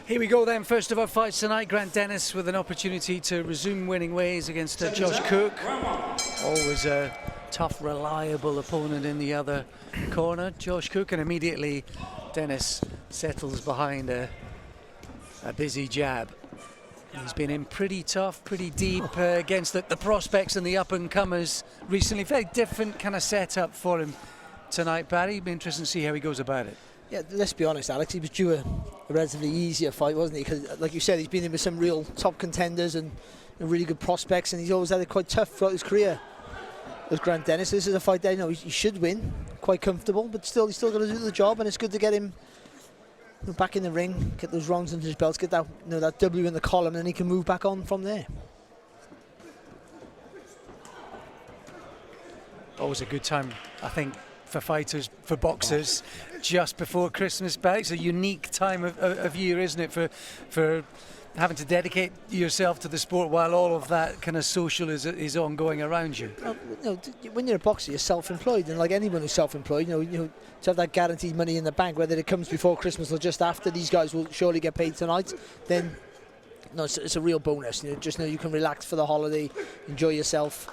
Here we go then, first of our fights tonight. Grant Dennis with an opportunity to resume winning ways against Josh Cook. Always a tough, reliable opponent in the other corner, Josh Cook, and immediately Dennis settles behind a busy jab. He's been in pretty tough, pretty deep against the prospects and the up-and-comers recently. Very different kind of setup for him tonight, Barry. It'll be interesting to see how he goes about it. Yeah, let's be honest, Alex, he was due a relatively easier fight, wasn't he? Because, like you said, he's been in with some real top contenders and really good prospects, and he's always had it quite tough throughout his career. With Grant Dennis, this is a fight that he should win, quite comfortable, but still, he's still got to do the job, and it's good to get him back in the ring, get those rounds under his belt, get that that W in the column, and then he can move back on from there. Always a good time, I think, for fighters, for boxers, just before Christmas, Barry. It's a unique time of year, isn't it, for having to dedicate yourself to the sport while all of that kind of social is ongoing around you. When you're a boxer, you're self-employed, and like anyone who's self-employed, to have that guaranteed money in the bank, whether it comes before Christmas or just after, these guys will surely get paid tonight, then it's a real bonus. Just know you can relax for the holiday, enjoy yourself,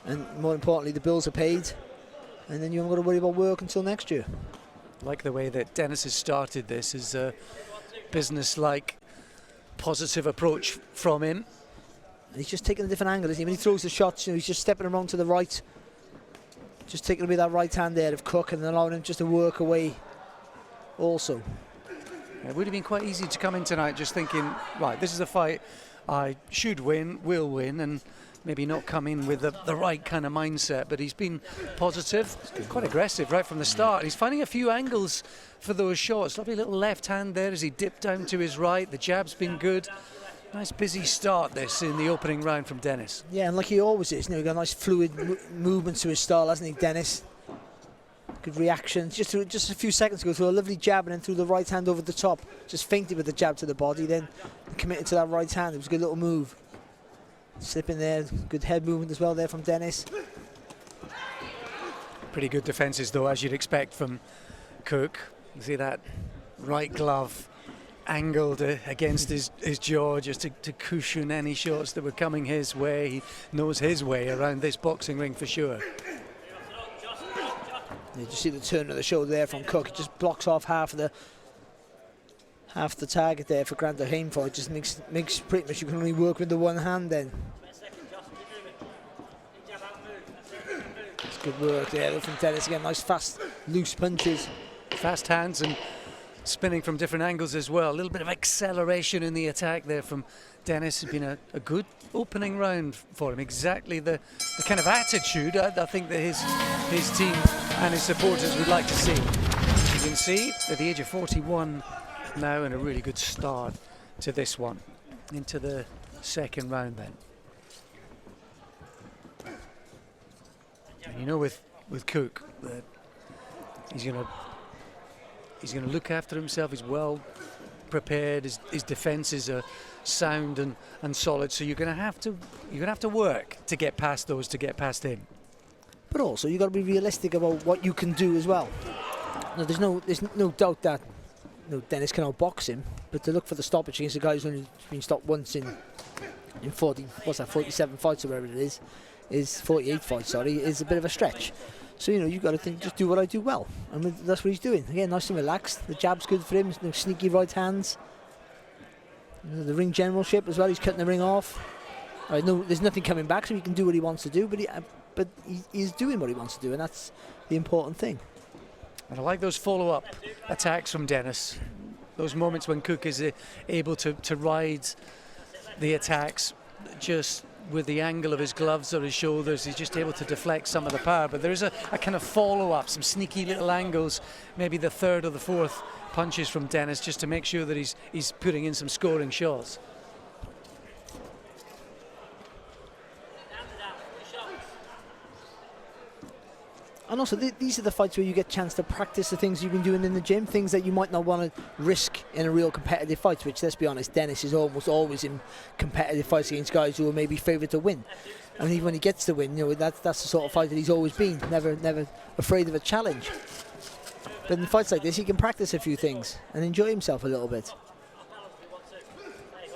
and more importantly, the bills are paid, and then you haven't got to worry about work until next year. Like the way that Dennis has started this is a business-like, positive approach from him. And he's just taking a different angle, isn't he? When he throws the shots, he's just stepping around to the right, just taking away that right hand there of Cook and allowing him just to work away also. It would have been quite easy to come in tonight just thinking, right, this is a fight I should win, will win, and maybe not come in with the right kind of mindset, but he's been positive, quite aggressive right from the start. He's finding a few angles for those shots. Lovely little left hand there as he dipped down to his right. The jab's been good. Nice busy start this in the opening round from Dennis. Yeah, and like he always is, he's got a nice fluid movement to his style, hasn't he, Dennis? Good reactions. Just a few seconds ago, threw a lovely jab and then threw the right hand over the top. Just feinted with the jab to the body, then committed to that right hand. It was a good little move. Slipping there, good head movement as well there from Dennis. Pretty good defences though, as you'd expect from Cook. You see that right glove angled against his jaw just to cushion any shots that were coming his way. He knows his way around this boxing ring for sure. You just see the turn of the shoulder there from Cook. It just blocks off half the target there for Grant to aim for. It just makes pretty much you can only work with the one hand then. It's good work there from Dennis again. Nice fast loose punches. Fast hands and spinning from different angles as well. A little bit of acceleration in the attack there from Dennis. It's been a good opening round for him. Exactly the kind of attitude I think that his team and his supporters would like to see. You can see at the age of 41 now, and a really good start to this one. Into the second round then. And with Cook that he's going to look after himself. He's well prepared. His defences are sound and solid. So you're going to have to work to get past those, to get past him. But also you've got to be realistic about what you can do as well. Now, there's no doubt that Dennis can outbox him, but to look for the stoppage against a guy who's only been stopped once in 47 fights or whatever it is 48 fights, sorry, is a bit of a stretch. So, you've got to think, just do what I do well. And that's what he's doing. Again, nice and relaxed. The jab's good for him. No sneaky right hands. The ring generalship as well. He's cutting the ring off. Right, no, there's nothing coming back, so he can do what he wants to do. But he's doing what he wants to do, and that's the important thing. And I like those follow-up attacks from Dennis. Those moments when Cook is able to ride the attacks just with the angle of his gloves or his shoulders. He's just able to deflect some of the power, but there is a kind of follow-up, some sneaky little angles, maybe the third or the fourth punches from Dennis, just to make sure that he's putting in some scoring shots. And also, these are the fights where you get a chance to practice the things you've been doing in the gym, things that you might not want to risk in a real competitive fight, which, let's be honest, Dennis is almost always in competitive fights against guys who are maybe favoured to win. And even when he gets to win, that's the sort of fight that he's always been, never afraid of a challenge. But in fights like this, he can practice a few things and enjoy himself a little bit.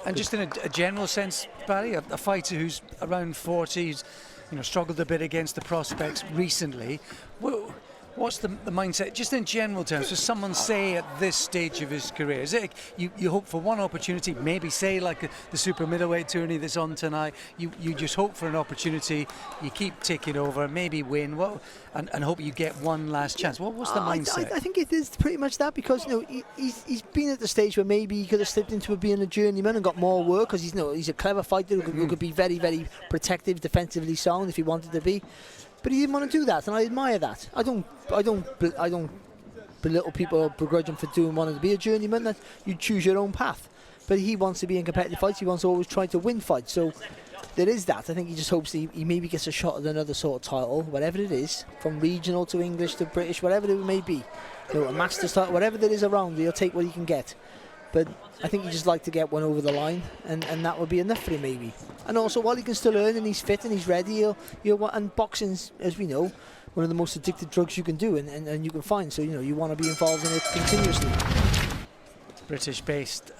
And just in a general sense, Barry, a fighter who's around 40, who's struggled a bit against the prospects recently. What's the mindset, just in general terms, for someone, say, at this stage of his career? Is it you hope for one opportunity, maybe say like the super middleweight tourney that's on tonight, you just hope for an opportunity, you keep taking over, maybe win, and hope you get one last chance? What's the mindset? I think it is pretty much that, because he's been at the stage where maybe he could have slipped into being a journeyman and got more work, because he's a clever fighter who could be very, very protective, defensively sound if he wanted to be. But he didn't want to do that, and I admire that. I don't belittle people or begrudge him for wanting to be a journeyman. That you choose your own path. But he wants to be in competitive fights. He wants to always try to win fights. So there is that. I think he just hopes he maybe gets a shot at another sort of title, whatever it is, from regional to English to British, whatever it may be. A Masters title, whatever there is around, he'll take what he can get. But I think he'd just like to get one over the line, and that would be enough for him, maybe. And also, while he can still earn and he's fit and he's ready, and boxing's, as we know, one of the most addictive drugs you can do and you can find. So, you want to be involved in it continuously. British-based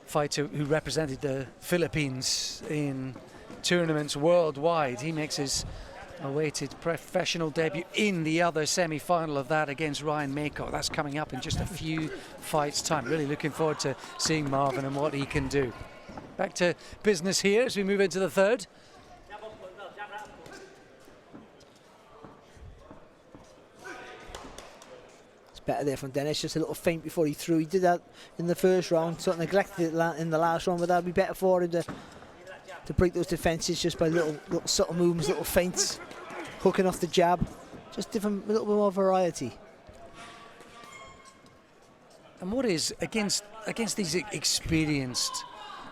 fighter who represented the Philippines in tournaments worldwide. He makes his awaited professional debut in the other semi-final of that against Ryan Maycock. That's coming up in just a few fights' time. Really looking forward to seeing Marvin and what he can do. Back to business here as we move into the third. It's better there from Dennis, just a little feint before he threw. He did that in the first round, sort of neglected it in the last round, but that would be better for him to break those defences just by little subtle movements, little feints, hooking off the jab, just a little bit more variety. And what is against these experienced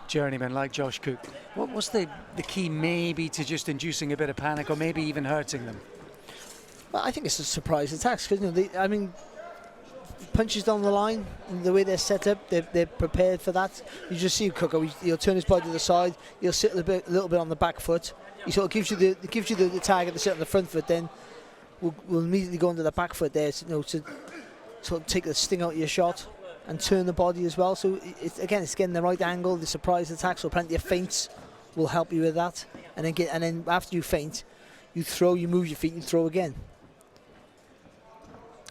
journeymen like Josh Cook, what's the key maybe to just inducing a bit of panic or maybe even hurting them? Well, I think it's a surprise attacks, because punches down the line, the way they're set up, they're prepared for that. You just see Cook, he'll turn his body to the side, he'll sit a little bit on the back foot. He sort of gives you the target to sit on the front foot, then we'll immediately go into the back foot there, to sort of take the sting out of your shot and turn the body as well. So it's getting the right angle, the surprise attack. So plenty of feints will help you with that, and then after you feint, you throw, you move your feet, and throw again.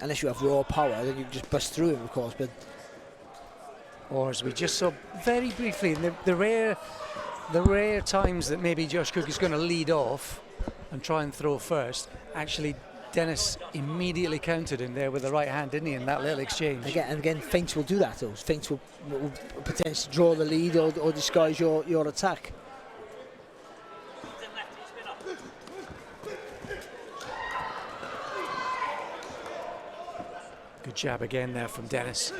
Unless you have raw power, then you just bust through him, of course. But or as we just saw very briefly, in the rare times that maybe Josh Cook is going to lead off and try and throw first, actually Dennis immediately countered him there with the right hand, didn't he, in that little exchange? Again, feints will do that. Those feints will potentially draw the lead or disguise your attack. Good jab again there from Dennis.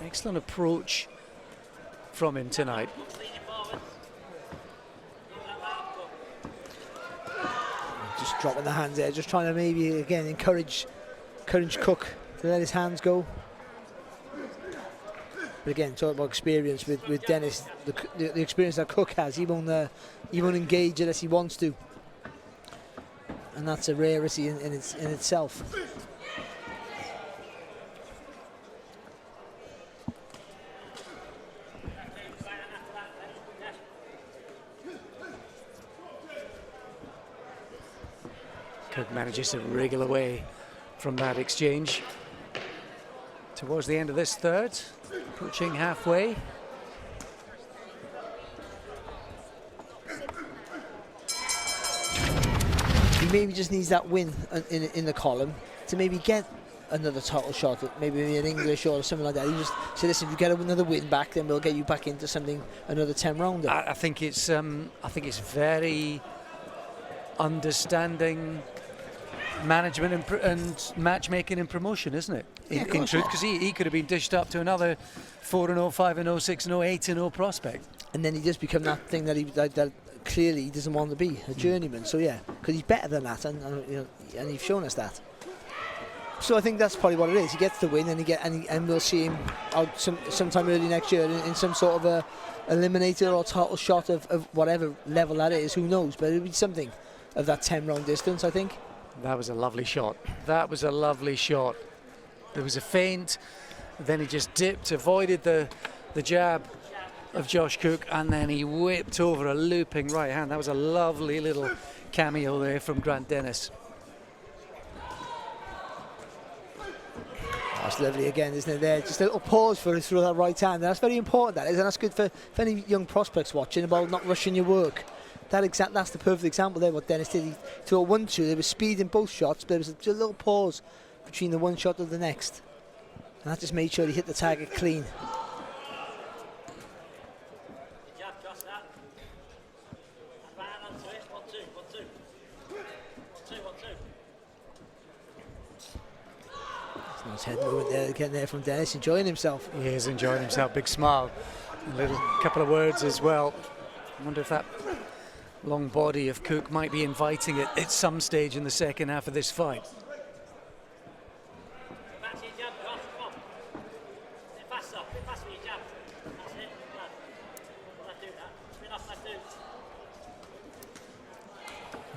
Excellent approach from him tonight. Just dropping the hands there, just trying to maybe again encourage Cook to let his hands go. But again, talking about experience with Dennis, the experience that Cook has, he won't engage unless he wants to, and that's a rarity in itself. Cook manages to wriggle away from that exchange. Towards the end of this third, approaching halfway. He maybe just needs that win in the column to maybe get another title shot, maybe in English or something like that. You just say, listen, if you get another win back, then we'll get you back into something, another 10-rounder. I think it's very understanding management and matchmaking and promotion, isn't it? In truth, because he could have been dished up to another 4-0, 5-0, 6-0, 8-0 prospect. And then he just become that thing that clearly he doesn't want to be, a journeyman. So yeah, because he's better than that, and he's shown us that. So I think that's probably what it is. He gets the win, and we'll see him out sometime early next year in some sort of a eliminator or title shot of whatever level that is. Who knows? But it'll be something of that 10-round distance, I think. That was a lovely shot. That was a lovely shot. There was a feint, then he just dipped, avoided the the jab of Josh Cook, and then he whipped over a looping right hand. That was a lovely little cameo there from Grant Dennis. That's lovely again, isn't it? There, just a little pause for us through that right hand. And that's very important, that is, and that's good for any young prospects watching about not rushing your work. That's the perfect example there. What Dennis did, he threw a 1-2. There was speed in both shots, but there was a little pause between the one shot and the next, and that just made sure he hit the target clean. Nice head movement there, getting there from Dennis, enjoying himself. He is enjoying himself, big smile. A little couple of words as well. I wonder if that long body of Cook might be inviting it at some stage in the second half of this fight.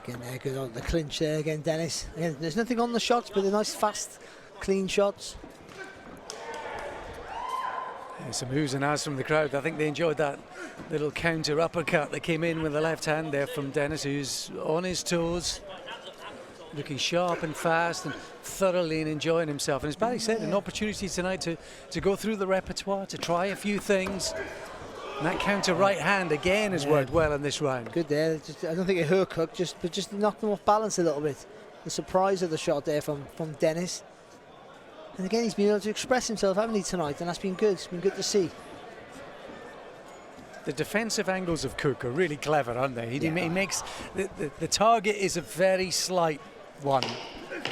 Again there, good on the clinch there again, Dennis. Again, there's nothing on the shots, but they're nice, fast, clean shots. There's some oohs and ahs from the crowd. I think they enjoyed that little counter uppercut that came in with the left hand there from Dennis, who's on his toes, looking sharp and fast and thoroughly enjoying himself. And as Barry said, an opportunity tonight to go through the repertoire, to try a few things. And that counter right hand again has worked well in this round. Good there. I don't think it hurt Cook, but just knocked him off balance a little bit. The surprise of the shot there from Dennis. And again, he's been able to express himself, haven't he, tonight? And that's been good. It's been good to see. The defensive angles of Cook are really clever, aren't they? He makes the target is a very slight one.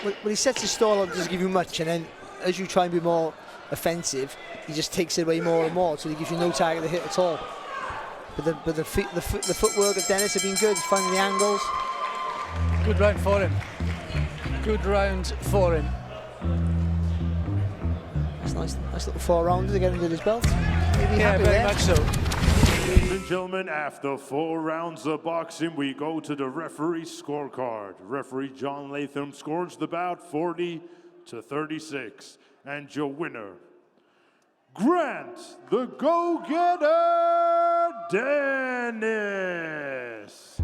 Well, he sets his stall up, doesn't give you much, and then as you try and be more offensive, he just takes it away more and more, so he gives you no target to hit at all. But the footwork of Dennis have been good, finding the angles. Good round for him. Good round for him. That's nice little 4-rounder to get under his belt. Yeah, very much so. Ladies and gentlemen, after 4 rounds of boxing, we go to the referee scorecard. Referee John Latham scores the bout 40-36. And your winner, Grant the Go-Getter Dennis.